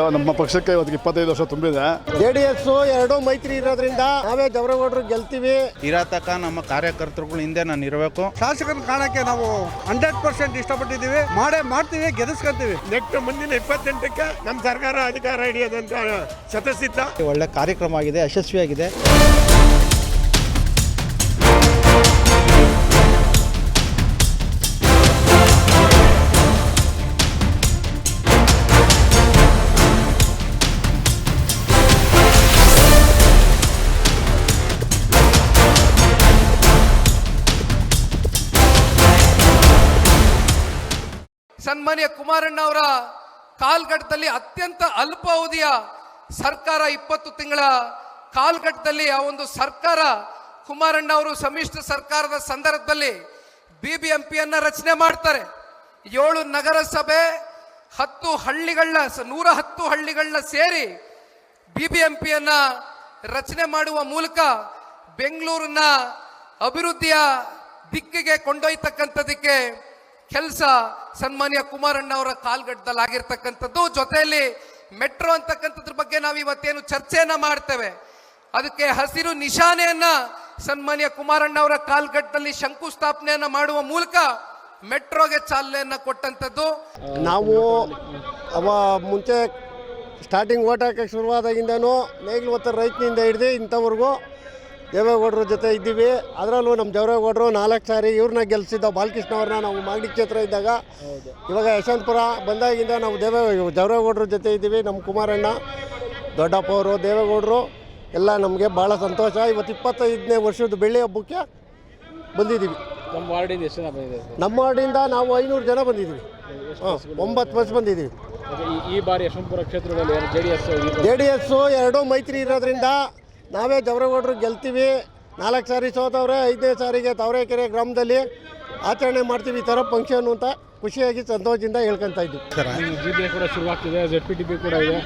ನಮ್ಮ ಪಕ್ಷಕ್ಕೆ ಇವತ್ತಿಗೆ 25 ವರ್ಷ ತುಂಬಿದೆ. JDS ಎರಡೂ ಮೈತ್ರಿ ಇರೋದ್ರಿಂದ ನಾವೇ ಜವರೇಗೌಡರು ಗೆಲ್ತೀವಿ. ಇರತಕ್ಕ ನಮ್ಮ ಕಾರ್ಯಕರ್ತರುಗಳ ಹಿಂದೆ ನಾನು ಇರಬೇಕು. ಶಾಸಕರನ್ನ ಕಾಣಕ್ಕೆ ನಾವು 100% ಇಷ್ಟಪಟ್ಟಿದ್ದೀವಿ. ಮಾಡ್ತೀವಿ, ಗೆಲ್ಲಿಸ್ಕೊಂತೀವಿ. ನೆಕ್ಸ್ಟ್ ಮುಂದಿನ 28ಕ್ಕೆ ನಮ್ಮ ಸರ್ಕಾರ ಅಧಿಕಾರ ಹಿಡಿಯೋದಂತ ಶತಸಿದ್ಧ. ಒಳ್ಳೆ ಕಾರ್ಯಕ್ರಮ ಆಗಿದೆ, ಯಶಸ್ವಿಯಾಗಿದೆ. ಸನ್ಮಾನ್ಯ ಕುಮಾರಣ್ಣ ಅವರ ಕಾಲ್ಘಟ್ಟದಲ್ಲಿ ಅತ್ಯಂತ ಅಲ್ಪಾವಧಿಯ ಸರ್ಕಾರ 20 ತಿಂಗಳ ಕಾಲ್ಘಟ್ಟದಲ್ಲಿ ಆ ಒಂದು ಸರ್ಕಾರ ಕುಮಾರಣ್ಣ ಅವರು ಸಮ್ಮಿಶ್ರ ಸರ್ಕಾರದ ಸಂದರ್ಭದಲ್ಲಿ BBMPಯನ್ನ ರಚನೆ ಮಾಡ್ತಾರೆ. 7 ನಗರಸಭೆ 110 ಹಳ್ಳಿಗಳನ್ನ ಸೇರಿ BBMPಯನ್ನ ರಚನೆ ಮಾಡುವ ಮೂಲಕ ಬೆಂಗಳೂರಿನ ಅಭಿವೃದ್ಧಿಯ ದಿಕ್ಕಿಗೆ ಕೊಂಡೊಯ್ತಕ್ಕಂಥದಕ್ಕೆ ಕೆಲಸ ಸನ್ಮಾನ್ಯ ಕುಮಾರಣ್ಣ ಅವರ ಕಾಲ್ಗಟ್ಟದಲ್ಲಿ ಆಗಿರ್ತಕ್ಕಂಥದ್ದು. ಜೊತೆಯಲ್ಲಿ ಮೆಟ್ರೋ ಅಂತಕ್ಕಂಥದ್ರ ಬಗ್ಗೆ ನಾವು ಇವತ್ತೇನು ಚರ್ಚೆಯನ್ನ ಮಾಡ್ತೇವೆ, ಅದಕ್ಕೆ ಹಸಿರು ನಿಶಾನೆಯನ್ನ ಸನ್ಮಾನ್ಯ ಕುಮಾರಣ್ಣ ಅವರ ಕಾಲ್ಗಟ್ಟದಲ್ಲಿ ಶಂಕುಸ್ಥಾಪನೆಯನ್ನ ಮಾಡುವ ಮೂಲಕ ಮೆಟ್ರೋಗೆ ಚಾಲನೆಯನ್ನ ಕೊಟ್ಟಂಥದ್ದು. ನಾವು ಮುಂಚೆ ಸ್ಟಾರ್ಟಿಂಗ್ ಓಟ್ ಹಾಕಕ್ಕೆ ಶುರುವಾದಾಗಿಂದನೂ ನೇಗಿಲು ಒತ್ತರ ರೈತನಿಂದ ಹಿಡಿದು ಇಂಥವ್ರಿಗೂ ದೇವೇಗೌಡರ ಜೊತೆ ಇದ್ದೀವಿ. ಅದರಲ್ಲೂ ನಮ್ಮ ಜವರೇಗೌಡರು 4 ಸಾರಿ ಇವ್ರನ್ನ ಗೆಲ್ಲಿಸಿದ್ದ ಬಾಲಕೃಷ್ಣ ಅವ್ರನ್ನ ನಾವು ಮಾಗಡಿ ಕ್ಷೇತ್ರ ಇದ್ದಾಗ. ಇವಾಗ ಯಶವಂತಪುರ ಬಂದಾಗಿಂದ ನಾವು ಜವರೇಗೌಡರ ಜೊತೆ ಇದ್ದೀವಿ. ನಮ್ಮ ಕುಮಾರಣ್ಣ, ದೊಡ್ಡಪ್ಪ ಅವರು, ದೇವೇಗೌಡರು ಎಲ್ಲ ನಮಗೆ ಭಾಳ ಸಂತೋಷ. ಇವತ್ತು 25ನೇ ವರ್ಷದ ಬೆಳ್ಳಿ ಹಬ್ಬಕ್ಕೆ ಬಂದಿದ್ದೀವಿ. ನಮ್ಮ ವಾರ್ಡಿಂದ ಎಷ್ಟು ಜನ ಬಂದಿದೆ? ನಮ್ಮ ವಾರ್ಡಿಂದ ನಾವು 500 ಜನ ಬಂದಿದ್ದೀವಿ. 9 ಬಸ್ ಬಂದಿದ್ದೀವಿ. ಈ ಬಾರಿ ಯಶವಂತಪುರ ಕ್ಷೇತ್ರದಲ್ಲಿ JDS ಎರಡೂ ಮೈತ್ರಿ ಇರೋದ್ರಿಂದ ನಾವೇ ಜವರೇಗೌಡರು ಗೆಲ್ತೀವಿ. 4 ಸಾರಿ ಸೋತವ್ರೆ, 5ನೇ ಸಾರಿಗೆ ತಾವರೆಕೆರೆ ಗ್ರಾಮದಲ್ಲಿ ಆಚರಣೆ ಮಾಡ್ತೀವಿ. ಈ ಥರ ಫಂಕ್ಷನ್ ಅಂತ ಖುಷಿಯಾಗಿ ಸಂತೋಷದಿಂದ ಹೇಳ್ಕೊತಾ ಇದ್ವಿ. GBA ಕೂಡ ಶುರುವಾಗ್ತಿದೆ, ZPTP ಕೂಡ ಇದೆ.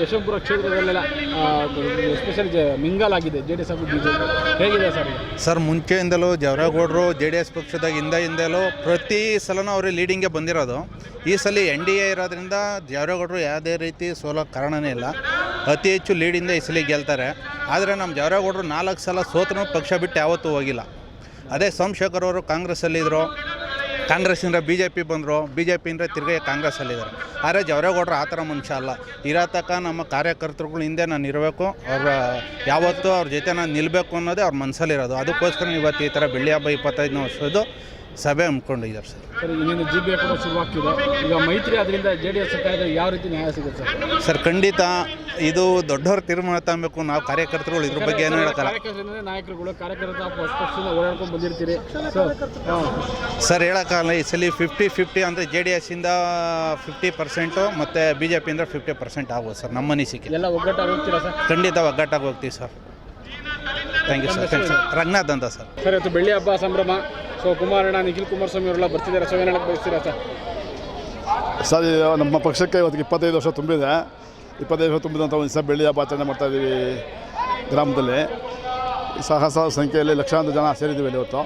ಯಶವಂತಪುರ ಕ್ಷೇತ್ರದಲ್ಲೆಲ್ಲ ಎಸ್ಪೆಷಲ್ ಮಿಂಗಲ್ ಆಗಿದೆ JDS ಹಾಗೂ BJP. ಹೇಗಿದೆ ಸರ್ ಮುಂಚೆಯಿಂದಲೂ ಜವರೇಗೌಡರು JDS ಪಕ್ಷದಾಗ ಹಿಂದೆಯಿಂದಲೂ ಪ್ರತಿ ಸಲನೂ ಅವರು ಲೀಡಿಂಗ್ಗೆ ಬಂದಿರೋದು. ಈ ಸಲ NDA ಇರೋದ್ರಿಂದ ಜವರೇಗೌಡರು ಯಾವುದೇ ರೀತಿ ಸೋಲೋ ಕಾರಣನೇ ಇಲ್ಲ. ಅತಿ ಹೆಚ್ಚು ಲೀಡಿಂದ ಈ ಸಲ ಗೆಲ್ತಾರೆ. ಆದರೆ ನಮ್ಮ ಜವರೇಗೌಡರು 4 ಸಲ ಸೋತರೂ ಪಕ್ಷ ಬಿಟ್ಟು ಯಾವತ್ತೂ ಹೋಗಿಲ್ಲ. ಅದೇ ಸೋಮಶೇಖರ್ ಅವರು ಕಾಂಗ್ರೆಸ್ಸಲ್ಲಿದ್ದರು, ಕಾಂಗ್ರೆಸ್ಸಿಂದ BJP ಬಂದರು, BJPಯಿಂದ ತಿರುಗಿ ಕಾಂಗ್ರೆಸ್ಸಲ್ಲಿದ್ದಾರೆ. ಆದರೆ ಜವರೇಗೌಡರು ಆ ಥರ ಮನುಷ್ಯ ಅಲ್ಲ. ಇರತಕ್ಕ ನಮ್ಮ ಕಾರ್ಯಕರ್ತರುಗಳ ಹಿಂದೆ ನಾನು ಇರಬೇಕು, ಯಾವತ್ತೂ ಅವ್ರ ಜೊತೆ ನಾನು ನಿಲ್ಲಬೇಕು ಅನ್ನೋದೇ ಅವ್ರ ಮನಸ್ಸಲ್ಲಿರೋದು. ಅದಕ್ಕೋಸ್ಕರ ಇವತ್ತು ಈ ಥರ ಬೆಳ್ಳಿ ಹಬ್ಬ 25ನೇ ವರ್ಷದ್ದು ಸಭೆ ಹಮ್ಮಿಕೊಂಡಿದ್ದಾರೆ ಸರ್. ಇನ್ನೇನು GBA ಕೂಡ ಶುರುವಾಗ್ತಿದೆ. ಈಗ ಮೈತ್ರಿ ಅದರಿಂದ JDS ಸರ್ಕಾರದ ಯಾವ ರೀತಿ ನ್ಯಾಯ ಸಿಗುತ್ತೆ ಸರ್? ಖಂಡಿತ ಇದು ದೊಡ್ಡವ್ರ ತೀರ್ಮಾನ ತಗಬೇಕು. ನಾವು ಕಾರ್ಯಕರ್ತರುಗಳು ಇದ್ರ ಬಗ್ಗೆ ಏನು ಹೇಳೋಕ್ಕಲ್ಲ. ನಾಯಕರುಗಳು ಕಾರ್ಯಕರ್ತ ಪಕ್ಷದಿಂದ ಓಡಾಡ್ಕೊಂಡು ಬಂದಿರ್ತೀರಿ ಸರ್. ಹೇಳೋಕ್ಕಲ್ಲ. ಈ ಸಲ 50-50 ಅಂದರೆ JDSಯಿಂದ 50% ಮತ್ತು BJPಯಿಂದ 50% ಆಗ್ಬೋದು ಸರ್. ನಮ್ಮ ಅನಿಸಿಕೆ ಎಲ್ಲ ಒಗ್ಗಟ್ಟಾಗಿ ಹೋಗ್ತೀರಾ ಸರ್? ಖಂಡಿತ ಒಗ್ಗಟ್ಟಾಗಿ ಹೋಗ್ತೀವಿ sir. Thank you sir. Ranganath ಅಂತ ಸರ್. ಸರ್ ಇವತ್ತು ಬೆಳ್ಳಿ ಹಬ್ಬ ಸಂಭ್ರಮ. ಸೊ ಕುಮಾರಣ್ಣ, ನಿಖಿಲ್ ಕುಮಾರಸ್ವಾಮಿ ಅವರೆಲ್ಲ ಬರ್ತಿದ್ದಾರೆ. ಸೊ ಏನು ಹೇಳಕ್ಕೆ ಬಯಸ್ತೀರಾ ಸರ್? ಸರ್ ನಮ್ಮ ಪಕ್ಷಕ್ಕೆ ಇವತ್ತಿಗೆ 25 ವರ್ಷ ತುಂಬಿದೆ. 25 ವರ್ಷ ತುಂಬಿದಂಥ ಒಂದು ದಿವಸ ಬೆಳ್ಳಿ ಹಬ್ಬ ಆಚರಣೆ ಮಾಡ್ತಾಯಿದ್ದೀವಿ. ಗ್ರಾಮದಲ್ಲಿ ಸಹಸ್ರ ಸಂಖ್ಯೆಯಲ್ಲಿ ಲಕ್ಷಾಂತರ ಜನ ಸೇರಿದ್ದೀವಿ ಇವತ್ತು.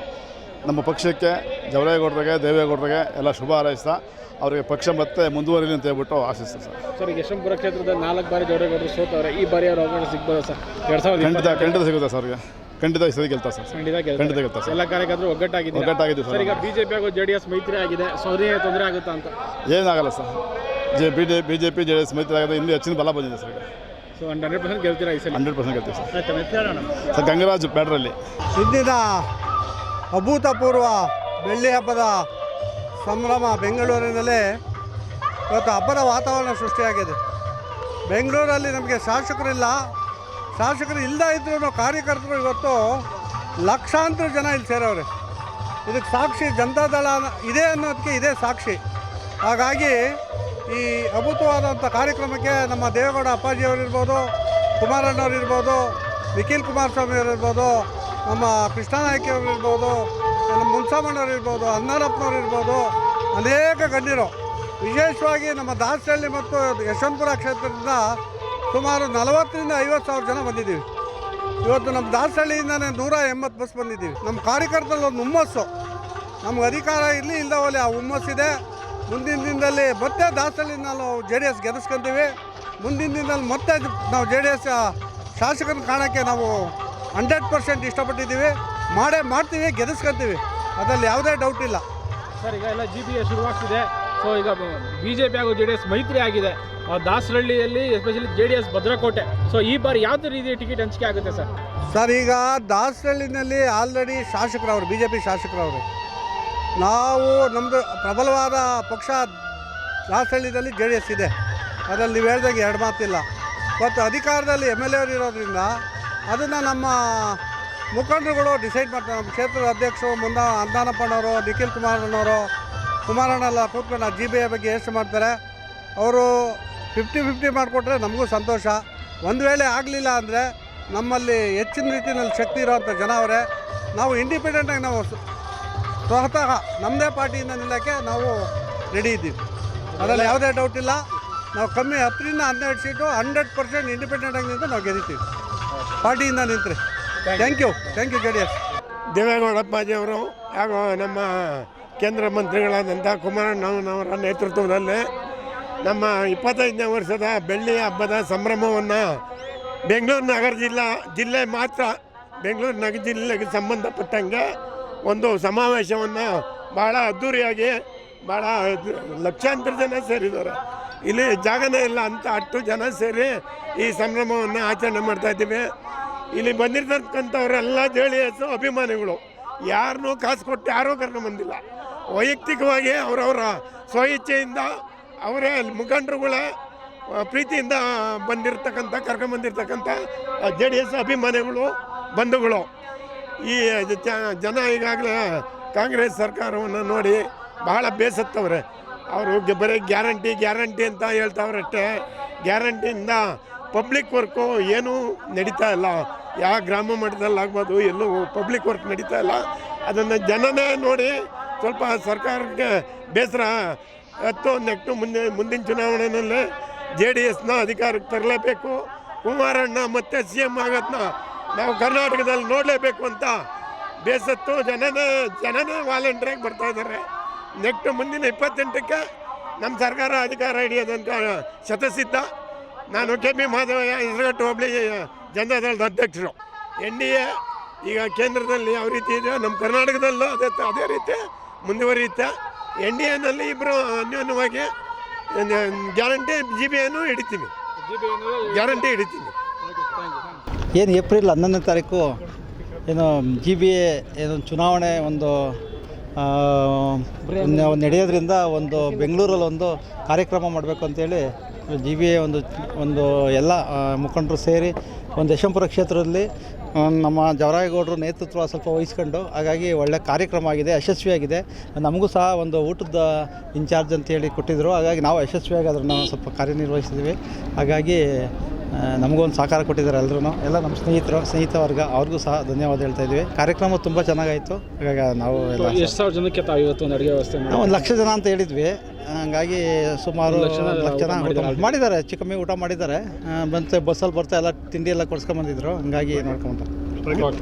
ನಮ್ಮ ಪಕ್ಷಕ್ಕೆ ಜವರೇಗೌಡರಿಗೆ, ದೇವೇಗೌಡರಿಗೆ ಎಲ್ಲ ಶುಭ ಹಾರೈಸ್ತಾ ಅವರಿಗೆ ಪಕ್ಷ ಮತ್ತೆ ಮುಂದುವರಿಲಿ ಅಂತ ಹೇಳ್ಬಿಟ್ಟು ಆಶಿಸ್ತಾರೆ ಸರ್. ಸರ್ ಯಶವಂತಪುರ ಕ್ಷೇತ್ರದ 4 ಬಾರಿ ಜವರೇಗೌಡರು ಸೋತವ್ರೆ. ಈ ಬಾರಿ ಅವ್ರ ಅವಕಾಶ ಸಿಗ್ಬೋದಾ ಸರ್? 2020 ಖಂಡಿತ ಸಿಗುತ್ತೆ ಸರ್. ಅವ್ರಿಗೆ ಖಂಡಿತ ಈ ಸರಿ ಗೆಲ್ತಾರೆ ಸರ್. ಖಂಡಿತ ಗೆಲ್ತಾರೆ ಸರ್. ಎಲ್ಲ ಕಾರ್ಯಕರ್ತರು ಒಗ್ಗಟ್ಟಾಗಿದೆ ಸರ್. ಈಗ BJP ಹಾಗೂ JDS ಮೈತ್ರಿ ಆಗಿದೆ. ಸೊ ಅವರಿಗೆ ತೊಂದರೆ ಆಗುತ್ತಾ ಅಂತ? ಏನಾಗಲ್ಲ ಸರ್. BJP JDS ಮೈತ್ರಿ ಆಗಿದೆ. ಇನ್ನೂ ಹೆಚ್ಚಿನ ಬಲ ಬಂದಿದೆ ಸರ್. ಸೊ 100% ಗೆಲ್ತೀರಾ ಈ ಸಲ? 100% ಗೆಲ್ತೀವಿ ಸರ್. ಸರ್ ಗಂಗರಾಜ್ ಬ್ಯಾಡ್ರಲ್ಲಿ ಇಂದಿನ ಅಭೂತಪೂರ್ವ ಬೆಳ್ಳಿ ಹಬ್ಬದ ಸಂಭ್ರಮ ಬೆಂಗಳೂರಿನಲ್ಲಿ ಇವತ್ತು ಹಬ್ಬದ ವಾತಾವರಣ ಸೃಷ್ಟಿಯಾಗಿದೆ. ಬೆಂಗಳೂರಲ್ಲಿ ನಮಗೆ ಶಾಸಕರು ಇಲ್ಲದೇ ಇದ್ರೂ ಕಾರ್ಯಕರ್ತರು ಇವತ್ತು ಲಕ್ಷಾಂತರ ಜನ ಇಲ್ಲಿ ಸೇರವ್ರೆ. ಇದಕ್ಕೆ ಸಾಕ್ಷಿ ಜನತಾದಳ ಇದೆ ಅನ್ನೋದಕ್ಕೆ ಇದೇ ಸಾಕ್ಷಿ. ಹಾಗಾಗಿ ಈ ಅದ್ಭುತವಾದಂಥ ಕಾರ್ಯಕ್ರಮಕ್ಕೆ ನಮ್ಮ ದೇವೇಗೌಡ ಅಪ್ಪಾಜಿಯವರಿರ್ಬೋದು, ಕುಮಾರಣ್ಣವ್ರಿರ್ಬೋದು, ನಿಖಿಲ್ ಕುಮಾರಸ್ವಾಮಿ ಅವರಿರ್ಬೋದು, ನಮ್ಮ ಕೃಷ್ಣನಾಯ್ಕಿಯವರಿರ್ಬೋದು, ನಮ್ಮ ಮುನ್ಸಾಮಣ್ಣವ್ರಿರ್ಬೋದು, ಅನ್ನಾರಪ್ಪನವ್ರಿರ್ಬೋದು, ಅನೇಕ ಗಣ್ಯರು, ವಿಶೇಷವಾಗಿ ನಮ್ಮ ದಾಸಹಳ್ಳಿ ಮತ್ತು ಯಶವಂತಪುರ ಕ್ಷೇತ್ರದಿಂದ ಸುಮಾರು 40ರಿಂದ 50,000 ಜನ ಬಂದಿದ್ದೀವಿ. ಇವತ್ತು ನಮ್ಮ ದಾಸಹಳ್ಳಿಯಿಂದನೇ 180 ಬಸ್ ಬಂದಿದ್ದೀವಿ. ನಮ್ಮ ಕಾರ್ಯಕರ್ತರಲ್ಲಿ ಒಂದು ಹುಮ್ಮಸ್ಸು, ನಮ್ಗೆ ಅಧಿಕಾರ ಇರಲಿ ಇಲ್ಲದ ಹೋಗಲಿ ಆ ಹುಮ್ಮಸ್ಸಿದೆ. ಮುಂದಿನ ದಿನದಲ್ಲಿ ಮತ್ತೆ ದಾಸಹಳ್ಳಿ ನಾವು JDS ಗೆಲ್ಲಿಸ್ಕೊಂತೀವಿ. ಮುಂದಿನ ದಿನದಲ್ಲಿ ಮತ್ತೆ ನಾವು JDS ಶಾಸಕರನ್ನ ಕಾಣೋಕ್ಕೆ ನಾವು 100% ಇಷ್ಟಪಟ್ಟಿದ್ದೀವಿ. ಮಾಡ್ತೀವಿ, ಗೆಲ್ಲಿಸ್ಕೊತೀವಿ, ಅದರಲ್ಲಿ ಯಾವುದೇ ಡೌಟ್ ಇಲ್ಲ. ಸರ್ ಈಗ ಎಲ್ಲ GBA ಶುರುವಾಗ್ತಿದೆ. ಸೊ ಈಗ BJP ಹಾಗೂ JDS ಮೈತ್ರಿ ಆಗಿದೆ. ದಾಸರಳ್ಳಿಯಲ್ಲಿ ಎಸ್ಪೆಷಲಿ JDS ಭದ್ರಕೋಟೆ. ಸೊ ಈ ಬಾರಿ ಯಾವುದೇ ರೀತಿಯ ಟಿಕೆಟ್ ಹಂಚಿಕೆ ಆಗುತ್ತೆ ಸರ್? ಸರ್ ಈಗ ದಾಸರಳ್ಳಿನಲ್ಲಿ ಆಲ್ರೆಡಿ ಶಾಸಕರವರು BJP ಶಾಸಕರವರು. ನಾವು ನಮ್ಮದು ಪ್ರಬಲವಾದ ಪಕ್ಷ ದಾಸರಳ್ಳಿದಲ್ಲಿ JDS ಇದೆ, ಅದರಲ್ಲಿ ನೀವು ಹೇಳ್ದಂಗೆ ಎರಡು ಮಾತಿಲ್ಲ. ಮತ್ತು ಅಧಿಕಾರದಲ್ಲಿ MLA ಅವರು ಇರೋದ್ರಿಂದ ಅದನ್ನು ನಮ್ಮ ಮುಖಂಡರುಗಳು ಡಿಸೈಡ್ ಮಾಡ್ತಾರೆ. ನಮ್ಮ ಕ್ಷೇತ್ರದ ಅಧ್ಯಕ್ಷರು ಅಂದಾನಪ್ಪನವರು, ನಿಖಿಲ್ ಕುಮಾರಣ್ಣೆಲ್ಲ ಕೂತ್ಕೊಂಡು GBA ಬಗ್ಗೆ ಎಷ್ಟು ಮಾಡ್ತಾರೆ. ಅವರು 50-50 ಮಾಡಿಕೊಟ್ರೆ ನಮಗೂ ಸಂತೋಷ. ಒಂದು ವೇಳೆ ಆಗಲಿಲ್ಲ ಅಂದರೆ ನಮ್ಮಲ್ಲಿ ಹೆಚ್ಚಿನ ರೀತಿಯಲ್ಲಿ ಶಕ್ತಿ ಇರೋವಂಥ ಜನ ಅವರೇ. ನಾವು ಇಂಡಿಪೆಂಡೆಂಟಾಗಿ ನಾವು ಸ್ವತಃ ನಮ್ಮದೇ ಪಾರ್ಟಿಯಿಂದ ನಿಲ್ಲೋಕ್ಕೆ ನಾವು ರೆಡಿ ಇದ್ದೀವಿ, ಅದರಲ್ಲಿ ಯಾವುದೇ ಡೌಟ್ ಇಲ್ಲ. ನಾವು ಕಮ್ಮಿ 10ರಿಂದ 12 ಸೀಟು 100% ಇಂಡಿಪೆಂಡೆಂಟಾಗಿ ನಿಂತು ನಾವು ಗೆದ್ದಿದ್ದೀವಿ ಪಾರ್ಟಿಯಿಂದ ನಿಂತರೆ. Thank you JDS. ದೇವೇಗೌಡಪ್ಪಾಜಿಯವರು ಹಾಗೂ ನಮ್ಮ ಕೇಂದ್ರ ಮಂತ್ರಿಗಳಾದಂಥ ಕುಮಾರಣ್ಣನವರ ನೇತೃತ್ವದಲ್ಲಿ ನಮ್ಮ 25ನೇ ವರ್ಷದ ಬೆಳ್ಳಿ ಹಬ್ಬದ ಸಂಭ್ರಮವನ್ನು ಬೆಂಗಳೂರು ನಗರ ಜಿಲ್ಲೆ ಮಾತ್ರ ಬೆಂಗಳೂರು ನಗರ ಜಿಲ್ಲೆಗೆ ಸಂಬಂಧಪಟ್ಟಂಗೆ ಒಂದು ಸಮಾವೇಶವನ್ನು ಭಾಳ ಅದ್ಧೂರಿಯಾಗಿ ಭಾಳ ಲಕ್ಷಾಂತರ ಜನ ಸೇರಿದ್ದಾರೆ. ಇಲ್ಲಿ ಜಾಗನೇ ಇಲ್ಲ ಅಂತ ಅಷ್ಟು ಜನ ಸೇರಿ ಈ ಸಂಭ್ರಮವನ್ನು ಆಚರಣೆ ಮಾಡ್ತಾಯಿದ್ದೀವಿ. ಇಲ್ಲಿ ಬಂದಿರ್ತಕ್ಕಂಥವರೆಲ್ಲ JDS ಅಭಿಮಾನಿಗಳು, ಯಾರನ್ನೂ ಕಾಸು ಕೊಟ್ಟು ಯಾರೂ ಕರ್ಕೊಂಬಂದಿಲ್ಲ. ವೈಯಕ್ತಿಕವಾಗಿ ಅವರವರ ಸ್ವಇಚ್ಛೆಯಿಂದ ಅವರೇ ಮುಖಂಡರುಗಳೇ ಪ್ರೀತಿಯಿಂದ ಕರ್ಕೊಂಬಂದಿರ್ತಕ್ಕಂಥ JDS ಅಭಿಮಾನಿಗಳು, ಬಂಧುಗಳು. ಈ ಜನ ಈಗಾಗಲೇ ಕಾಂಗ್ರೆಸ್ ಸರ್ಕಾರವನ್ನು ನೋಡಿ ಬಹಳ ಬೇಸತ್ತವ್ರೆ. ಅವರು ಬರೀ ಗ್ಯಾರಂಟಿ ಅಂತ ಹೇಳ್ತಾವ್ರಷ್ಟೇ. ಗ್ಯಾರಂಟಿಯಿಂದ ಪಬ್ಲಿಕ್ ವರ್ಕು ಏನೂ ನಡೀತಾ ಇಲ್ಲ. ಯಾವ ಗ್ರಾಮ ಮಟ್ಟದಲ್ಲಾಗ್ಬೋದು ಎಲ್ಲೂ ಪಬ್ಲಿಕ್ ವರ್ಕ್ ನಡೀತಾ ಇಲ್ಲ. ಅದನ್ನು ಜನನೇ ನೋಡಿ ಸ್ವಲ್ಪ ಸರ್ಕಾರಕ್ಕೆ ಬೇಸರ ನೆಕ್ಟು ಮುಂದಿನ ಚುನಾವಣೆಯಲ್ಲಿ JDSನ ಅಧಿಕಾರಕ್ಕೆ ತರಲೇಬೇಕು. ಕುಮಾರಣ್ಣ ಮತ್ತೆ CM ಆಗೋದನ್ನ ನಾವು ಕರ್ನಾಟಕದಲ್ಲಿ ನೋಡಲೇಬೇಕು ಅಂತ ಬೇಸತ್ತು ಜನನೇ ವಾಲಂಟ್ರಿಯಾಗಿ ಬರ್ತಾ ಇದ್ದಾರೆ. ನೆಕ್ಸ್ಟ್ ಮುಂದಿನ 28ಕ್ಕೆ ನಮ್ಮ ಸರ್ಕಾರ ಅಧಿಕಾರ ಹಿಡಿಯೋದಂತ ಶತಸಿದ್ಧ. ನಾನು KP ಮಾಧವಯ್ಯ, ಹೆಸರುಘಟ್ಟ ಹೋಬಳಿ ಜನತಾದಳದ ಅಧ್ಯಕ್ಷರು. NDA ಈಗ ಕೇಂದ್ರದಲ್ಲಿ ಯಾವ ರೀತಿ ಇದೆ, ನಮ್ಮ ಕರ್ನಾಟಕದಲ್ಲೂ ಅದೇ ರೀತಿ ಮುಂದುವರಿಯುತ್ತೆ. NDAನಲ್ಲಿ ಇಬ್ಬರು ಅನ್ಯೋನ್ಯವಾಗಿ ಗ್ಯಾರಂಟಿ GBAನೂ ಹಿಡಿತೀನಿ, ಗ್ಯಾರಂಟಿ ಹಿಡಿತೀನಿ. ಏನು ಏಪ್ರಿಲ್ 11ನೇ ತಾರೀಕು ಏನು GBA ಏನು ಚುನಾವಣೆ ಒಂದು ನಡೆಯೋದ್ರಿಂದ ಒಂದು ಬೆಂಗಳೂರಲ್ಲಿ ಒಂದು ಕಾರ್ಯಕ್ರಮ ಮಾಡಬೇಕು ಅಂತೇಳಿ GBA ಒಂದು ಎಲ್ಲ ಮುಖಂಡರು ಸೇರಿ ಒಂದು ಯಶವಂತಪುರ ಕ್ಷೇತ್ರದಲ್ಲಿ ನಮ್ಮ ಜವರಾಯಗೌಡರು ನೇತೃತ್ವ ಸ್ವಲ್ಪ ವಹಿಸ್ಕೊಂಡು, ಹಾಗಾಗಿ ಒಳ್ಳೆ ಕಾರ್ಯಕ್ರಮ ಆಗಿದೆ, ಯಶಸ್ವಿಯಾಗಿದೆ. ನಮಗೂ ಸಹ ಒಂದು ಊಟದ ಇನ್ಚಾರ್ಜ್ ಅಂತೇಳಿ ಕೊಟ್ಟಿದ್ದರು, ಹಾಗಾಗಿ ನಾವು ಯಶಸ್ವಿಯಾಗಿ ಅದನ್ನು ಸ್ವಲ್ಪ ಕಾರ್ಯನಿರ್ವಹಿಸಿದ್ವಿ. ಹಾಗಾಗಿ ನಮಗೊಂದು ಸಹಕಾರ ಕೊಟ್ಟಿದ್ದಾರೆ ಎಲ್ಲ ನಮ್ಮ ಸ್ನೇಹಿತ ವರ್ಗ, ಅವ್ರಿಗೂ ಸಹ ಧನ್ಯವಾದ ಹೇಳ್ತಾ ಇದ್ವಿ. ಕಾರ್ಯಕ್ರಮ ತುಂಬ ಚೆನ್ನಾಗಾಯಿತು. ಹಾಗಾಗಿ ನಾವು ಎಲ್ಲ ಎಷ್ಟು ಸಾವಿರ ಜನಕ್ಕೆ ತಾವು ಇವತ್ತು ಒಂದು ಅಡುಗೆ ವ್ಯವಸ್ಥೆ 1,00,000 ಜನ ಅಂತ ಹೇಳಿದ್ವಿ. ಹಂಗಾಗಿ ಸುಮಾರು 1,00,000 ಜನ ಮಾಡಿದ್ದಾರೆ, ಹೆಚ್ಚು ಕಮ್ಮಿ ಊಟ ಮಾಡಿದ್ದಾರೆ. ಬಸ್ಸಲ್ಲಿ ಬರ್ತಾ ಎಲ್ಲ ತಿಂಡಿ ಎಲ್ಲ ಕೊಡ್ಸ್ಕೊಂಬಂದಿದ್ರು, ಹಂಗಾಗಿ ನೋಡ್ಕೊಂಬಂತಾರೆ.